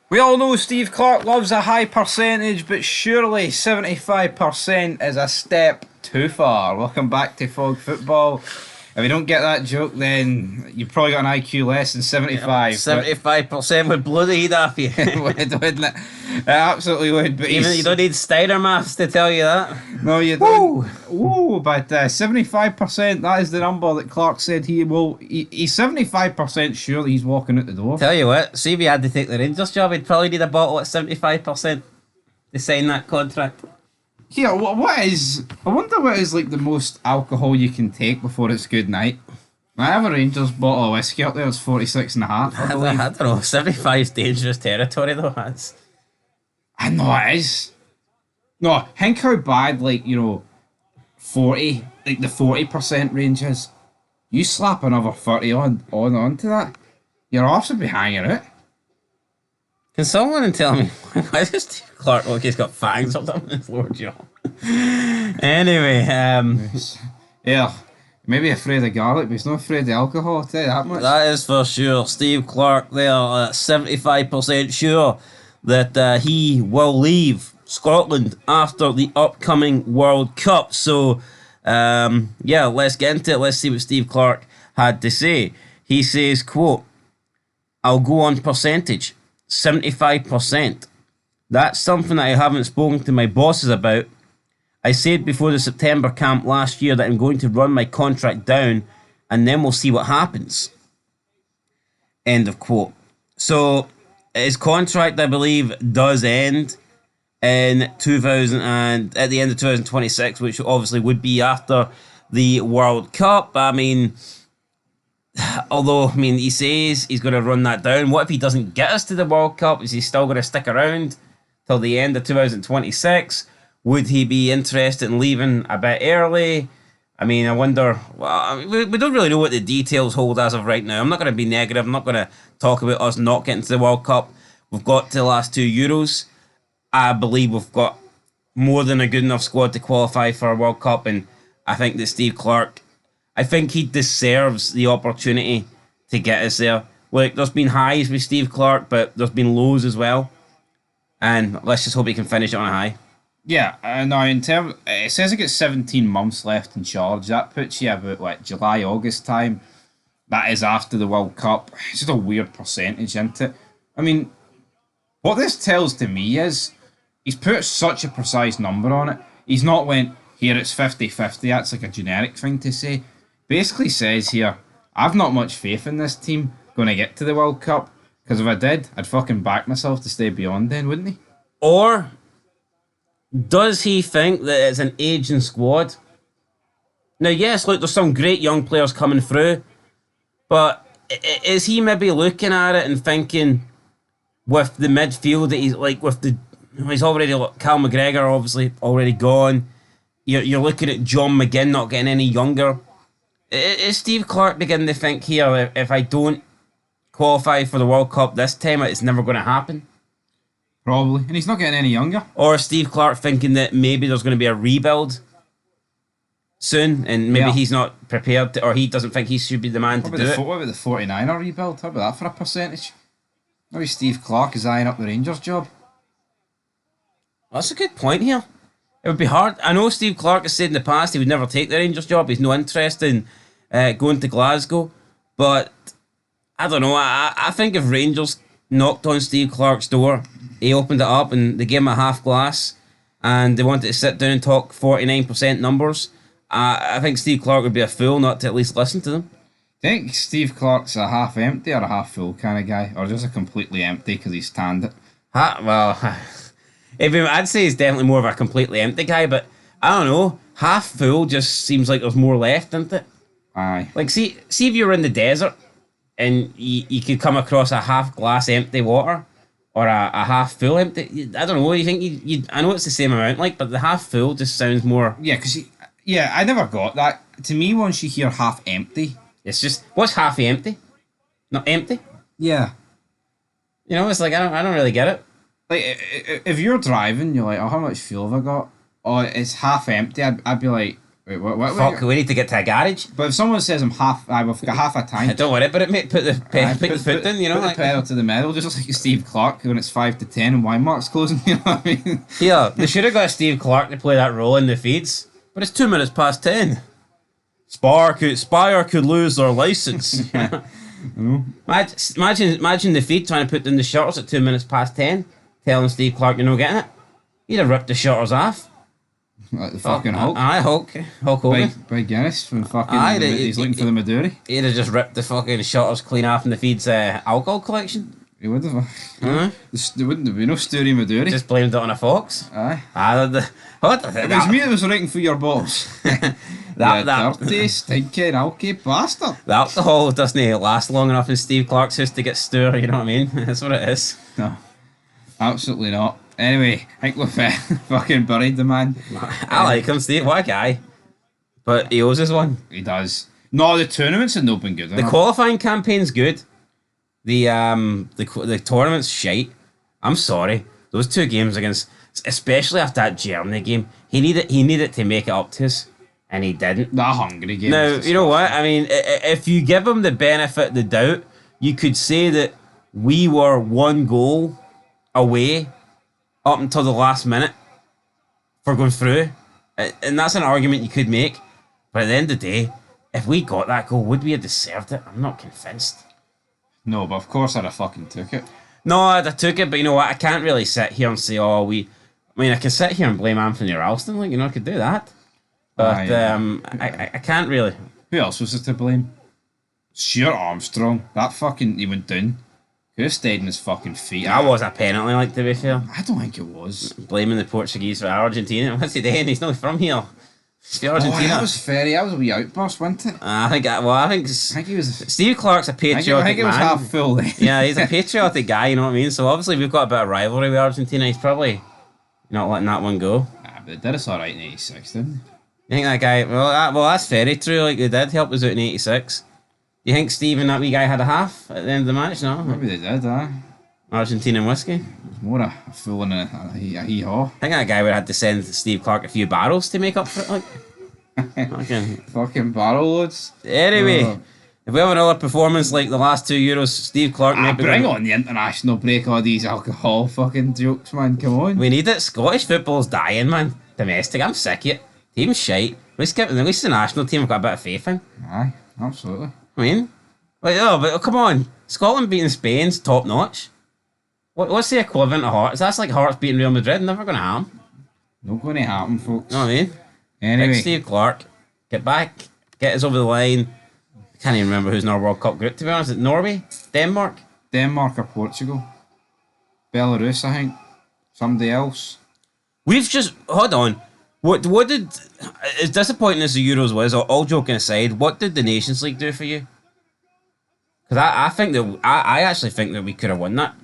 We all know Steve Clarke loves a high percentage, but surely 75% is a step too far. Welcome back to Fog Football. If you don't get that joke, then you've probably got an IQ less than 75. 75% would blow the heat off you. It would, wouldn't it? It absolutely would. But Even you don't need Steiner maths to tell you that. no, you don't. Woo! But 75%, that is the number that Clark said he will. He's 75% sure that he's walking out the door. Tell you what, see if he had to take the Rangers job, he'd probably need a bottle at 75% to sign that contract. Here, what is? I wonder what is like the most alcohol you can take before it's good night. I have a Rangers bottle of whiskey up there. It's 46 and a half, I believe. I don't know. 75 is dangerous territory though. I know it is. No, think how bad 40, like the 40% range is. You slap another 30 onto that, your arse would be hanging out. Can someone tell me why does Steve Clarke look like he's got fangs or something in his lower jaw? Anyway, Yeah, maybe afraid of garlic, but he's not afraid of alcohol, I'll tell you that much. that is for sure. Steve Clarke there, 75% sure that he will leave Scotland after the upcoming World Cup. So, yeah, let's get into it. Let's see what Steve Clarke had to say. He says, quote, "I'll go on percentage, 75%. That's something that I haven't spoken to my bosses about. I said before the September camp last year that I'm going to run my contract down and then we'll see what happens." End of quote. So his contract, I believe, does end in 2000 and at the end of 2026, which obviously would be after the World Cup. I mean, although, he says he's going to run that down. What if he doesn't get us to the World Cup? Is he still going to stick around till the end of 2026? Would he be interested in leaving a bit early? I wonder. Well, we don't really know what the details hold as of right now. I'm not going to be negative. I'm not going to talk about us not getting to the World Cup. We've got to the last two Euros. I believe we've got more than a good enough squad to qualify for a World Cup, and I think that Steve Clarke, I think he deserves the opportunity to get us there. Look, there's been highs with Steve Clarke, but there's been lows as well. And let's just hope he can finish it on a high. Yeah, now in terms, it says he got 17 months left in charge. That puts you about July, August time. That is after the World Cup. It's just a weird percentage, isn't it? What this tells to me is he's put such a precise number on it. He's not went, here it's 50-50, that's like a generic thing to say. Basically says here, I've not much faith in this team going to get to the World Cup, because if I did, I'd fucking back myself to stay beyond then, wouldn't he? Or does he think that it's an aging squad? Now, yes, look, there's some great young players coming through, but is he maybe looking at it and thinking, with the midfield that he's he's already, Cal McGregor obviously already gone. You're looking at John McGinn not getting any younger. Is Steve Clarke beginning to think here, if I don't qualify for the World Cup this time, it's never going to happen? Probably. And he's not getting any younger. Or is Steve Clarke thinking that maybe there's going to be a rebuild soon, and maybe he's not prepared to, or he doesn't think he should be the man to do it? What about the 49er rebuild? How about that for a percentage? Maybe Steve Clarke is eyeing up the Rangers job. That's a good point here. It would be hard. I know Steve Clarke has said in the past he would never take the Rangers job. He's no interest in going to Glasgow. But I don't know. I think if Rangers knocked on Steve Clarke's door, he opened it up and they gave him a half glass and they wanted to sit down and talk 49% numbers, I think Steve Clarke would be a fool not to at least listen to them. Do you think Steve Clarke's a half empty or a half full kind of guy? Or just a completely empty because he's tanned it? I'd say he's definitely more of a completely empty guy, but I don't know. Half full just seems like there's more left, doesn't it? Aye. Like, see if you were in the desert and you could come across a half glass empty water or a half full empty. I don't know. You think I know it's the same amount, but the half full just sounds more. Yeah, I never got that. To me, once you hear half empty, it's just, what's half empty? Not empty. Yeah. It's like I don't really get it. Like, if you're driving, you're like, oh, how much fuel have I got? Oh, it's half empty. I'd be like, Wait, what? Fuck, we need to get to a garage. But if someone says I'm half, we've got half a tank. Don't worry about it, mate. Put the foot in, you know. Put Like, the pedal to the metal, just like Steve Clarke when it's 5 to 10 and Winemark's closing. You know what I mean? yeah, they should have got Steve Clarke to play that role in the feeds, but it's 2 minutes past 10. Spire could lose their license. Imagine the feed trying to put in the shutters at 2 minutes past 10, telling Steve Clarke you're not getting it. He'd have ripped the shutters off. Like the fucking Hulk. Hulk Hogan. By Guinness from fucking. He's looking for the Maduri. He'd have just ripped the fucking shutters clean off in the feed's alcohol collection. He would have. There wouldn't have been no Stewie Maduri. Just blamed it on a fox. Aye. It was me that was writing for your boss. that dirty, stinking, alky bastard. The alcohol doesn't last long enough in Steve Clarke's house to get stir, you know what I mean? That's what it is. No, absolutely not. Anyway, I think we've fucking buried the man. I like him, Steve. What a guy. But he owes us one. He does. No, the tournaments have not been good. The qualifying campaign's good. The tournament's shite. I'm sorry. Those 2 games against, especially after that Germany game, he needed to make it up to us, and he didn't. That Hungary game. Now, you know what? I mean, if you give him the benefit of the doubt, you could say that we were 1 goal away up until the last minute for going through. And that's an argument you could make. But at the end of the day, if we got that goal, would we have deserved it? I'm not convinced. No, but of course I'd have fucking took it. No, I'd have took it, but you know what? I can't really sit here and say, I can sit here and blame Anthony Ralston. Like, I could do that. But I can't really. Who else was to blame? Stuart Armstrong. That fucking, he went down. Could have stayed in his fucking feet. That was a penalty, like, to be fair. I don't think it was. Blaming the Portuguese for Argentina. What's he doing? He's not from here. He's from Argentina. That was fair. That was a wee outburst, wasn't it? I think he was. Steve Clarke's a patriotic man. I think it was half full then. Yeah, he's a patriotic guy, you know what I mean? So obviously we've got a bit of rivalry with Argentina. He's probably not letting that one go. Nah, but they did us alright in 86, didn't they? You think that guy... Well, that's very true. Like, they did help us out in 86. You think Steve and that wee guy had a half at the end of the match? No? Maybe they did, Argentinian whiskey? It was more a fool and a hee-haw. I think that guy would have had to send Steve Clarke a few barrels to make up for it. Like. Fucking barrel loads. Anyway, if we have another performance like the last 2 Euros, Steve Clarke... bring on the international break, all these alcohol fucking jokes, man. Come on. We need it. Scottish football's dying, man. Domestic, I'm sick of it. Team's shite. At least the national team have got a bit of faith in. Aye, absolutely. I mean, but come on. Scotland beating Spain's top notch. What's the equivalent of Hearts? That's like Hearts beating Real Madrid. Never going to happen. Not going to happen, folks. You know what I mean? Anyway. Big Steve Clarke. Get back. Get us over the line. I can't even remember who's in our World Cup group, to be honest. Is it Norway? Denmark? Denmark or Portugal. Belarus, I think. Somebody else. We've just... Hold on. What did... As disappointing as the Euros was, all joking aside, what did the Nations League do for you? Because I think that... I actually think that we could have won that.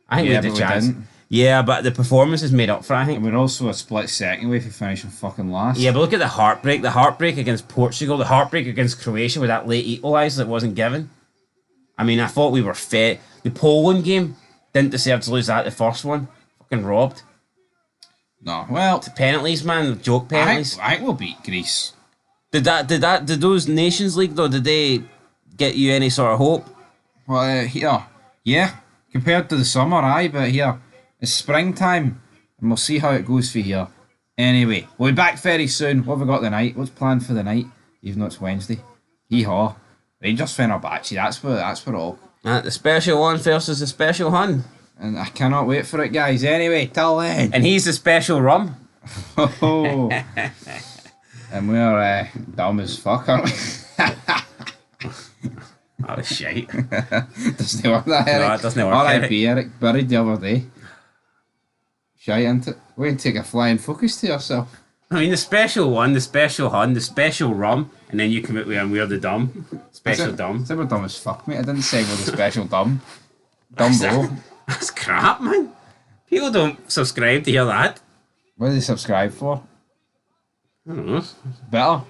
I think we had a chance. Yeah, but the performance is made up for, I think. And we're also a split second away from finishing fucking last. Yeah, but look at the heartbreak. The heartbreak against Portugal. The heartbreak against Croatia with that late equaliser that wasn't given. I mean, I thought we were fair. The Poland game didn't deserve to lose that. The first one. Fucking robbed. No, well... The penalties, man. Joke penalties. I think we'll beat Greece. Did those Nations League, though, did they get you any sort of hope? Well, here. Yeah. Compared to the summer, aye, but here... It's springtime, and we'll see how it goes for here. Anyway, we'll be back very soon. What have we got tonight? What's planned for the night? Even though it's Wednesday. Hee-haw. Rangers Fenerbahce, that's where it all... The special one versus the special hun. And I cannot wait for it, guys. Anyway, till then. And he's the special rum. Oh. And we're dumb as fuck, aren't we? Oh, shite. Doesn't work that, Eric. No, it doesn't work, R.I.P. Eric, buried the other day. Shite, ain't it? We're going to take a flying focus to yourself. I mean, the special one, the special hun, the special rum, and then you come out with and we're the dumb. Special dumb. I said we're dumb as fuck, mate. I didn't say we're the special dumb. Dumbo. That's crap, man. People don't subscribe to hear that. What do they subscribe for? I don't know. Better.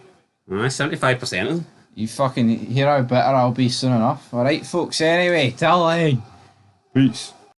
75% of them. You fucking hear how bitter I'll be soon enough. Alright, folks, anyway, till then. Peace.